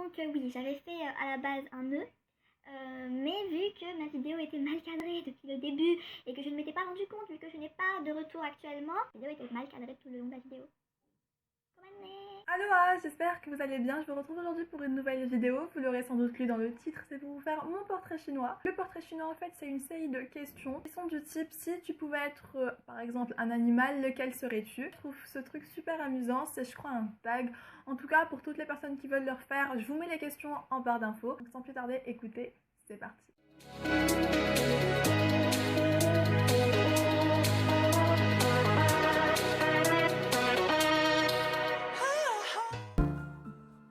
Donc oui, j'avais fait à la base un nœud. Mais vu que ma vidéo était mal cadrée depuis le début et que je ne m'étais pas rendu compte, vu que je n'ai pas de retour actuellement, la vidéo était mal cadrée tout le long de la vidéo. Aloha, j'espère que vous allez bien. Je vous retrouve aujourd'hui pour une nouvelle vidéo. Vous l'aurez sans doute lu dans le titre, c'est pour vous faire mon portrait chinois. Le portrait chinois en fait c'est une série de questions qui sont du type si tu pouvais être par exemple un animal, lequel serais-tu? Je trouve ce truc super amusant, c'est je crois un tag. En tout cas pour toutes les personnes qui veulent le refaire, je vous mets les questions en barre d'infos. Donc sans plus tarder, écoutez, c'est parti.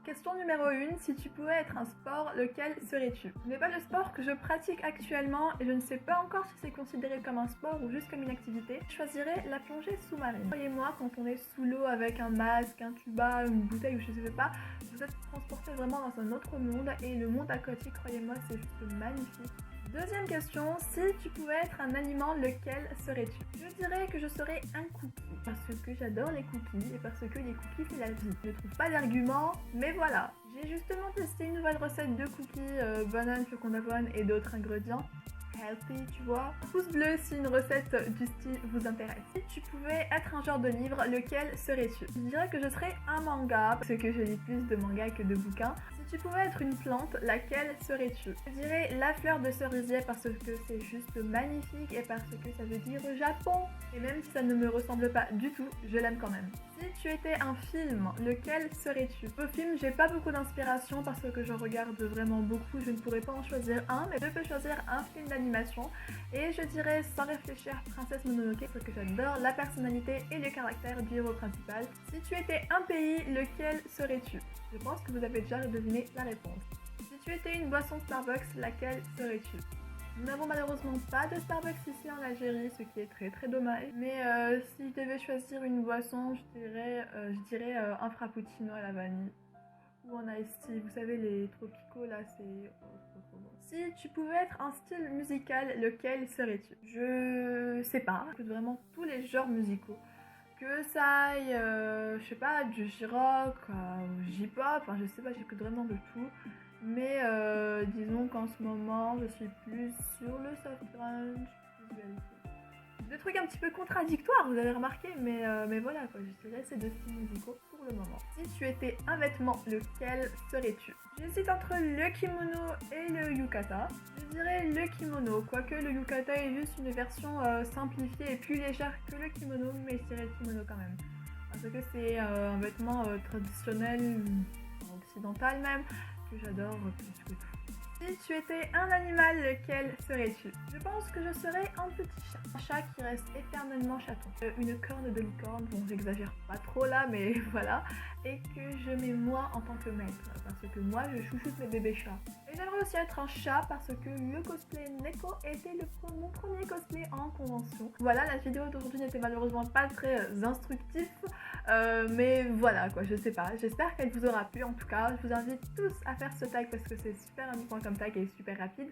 Question numéro 1, si tu pouvais être un sport, lequel serais-tu? Ce n'est pas le sport que je pratique actuellement et je ne sais pas encore si c'est considéré comme un sport ou juste comme une activité. Je choisirais la plongée sous-marine. Croyez-moi, quand on est sous l'eau avec un masque, un tuba, une bouteille ou je sais pas, vous êtes transporté vraiment dans un autre monde et le monde aquatique, croyez-moi, c'est juste magnifique. Deuxième question, si tu pouvais être un aliment, lequel serais-tu? Je dirais que je serais un cookie, parce que j'adore les cookies et parce que les cookies c'est la vie. Je ne trouve pas d'argument, mais voilà. J'ai justement testé une nouvelle recette de cookies, banane, flocon d'avoine et d'autres ingrédients. Healthy, tu vois. Pouce bleu si une recette du style vous intéresse. Si tu pouvais être un genre de livre, lequel serais-tu? Je dirais que je serais un manga, parce que je lis plus de mangas que de bouquins. Si tu pouvais être une plante, laquelle serais-tu? Je dirais la fleur de cerisier parce que c'est juste magnifique et parce que ça veut dire Japon. Et même si ça ne me ressemble pas du tout, je l'aime quand même. Si tu étais un film, lequel serais-tu? Au film, j'ai pas beaucoup d'inspiration parce que je regarde vraiment beaucoup, je ne pourrais pas en choisir un, mais je peux choisir un film d'animation et je dirais sans réfléchir Princesse Mononoke parce que j'adore la personnalité et le caractère du héros principal. Si tu étais un pays, lequel serais-tu? Je pense que vous avez déjà deviné la réponse. Si tu étais une boisson Starbucks, laquelle serais-tu? Nous n'avons malheureusement pas de Starbucks ici en Algérie, ce qui est très très dommage. Mais si je devais choisir une boisson, je dirais un frappuccino à la vanille. Ou un iced tea, vous savez les tropicaux là, c'est trop bon. Si tu pouvais être un style musical, lequel serais-tu? Je sais pas, j'écoute vraiment tous les genres musicaux. Que ça aille, je sais pas, du J-rock, J-pop, enfin je sais pas, j'écoute vraiment de tout. Mais disons qu'en ce moment, je suis plus sur le soft grunge, plus vérifier. Des trucs un petit peu contradictoires, vous avez remarqué, mais voilà quoi, je dirais ces deux styles musicaux pour le moment. Si tu étais un vêtement, lequel serais-tu? J'hésite entre le kimono et le yukata. Je dirais le kimono, quoique le yukata est juste une version simplifiée et plus légère que le kimono, mais je dirais le kimono quand même. Parce que c'est un vêtement traditionnel, occidental même, que j'adore plus que tout. Si tu étais un animal, lequel serais-tu? Je pense que je serais un petit chat. Un chat qui reste éternellement chaton. Une corne de licorne, bon j'exagère pas trop là, mais voilà. Et que je mets moi en tant que maître, parce que moi je chouchoute mes bébés chats. Et j'aimerais aussi être un chat parce que le cosplay Neko était mon premier cosplay en convention. Voilà, la vidéo d'aujourd'hui n'était malheureusement pas très instructive, mais voilà quoi, je sais pas. J'espère qu'elle vous aura plu. En tout cas, je vous invite tous à faire ce tag parce que c'est super amusant comme tag et super rapide.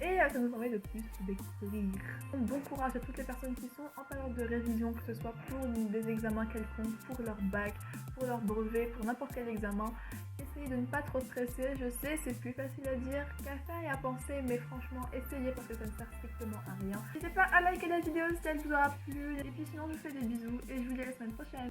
Et ça nous permet de plus découvrir. Bon courage à toutes les personnes qui sont en période de révision, que ce soit pour des examens quelconques, pour leur bac, pour leur brevet, pour n'importe quel examen. Essayez de ne pas trop stresser, je sais c'est plus facile à dire qu'à faire et à penser, mais franchement essayez parce que ça ne sert strictement à rien. N'hésitez pas à liker la vidéo si elle vous aura plu, et puis sinon je vous fais des bisous et je vous dis à la semaine prochaine.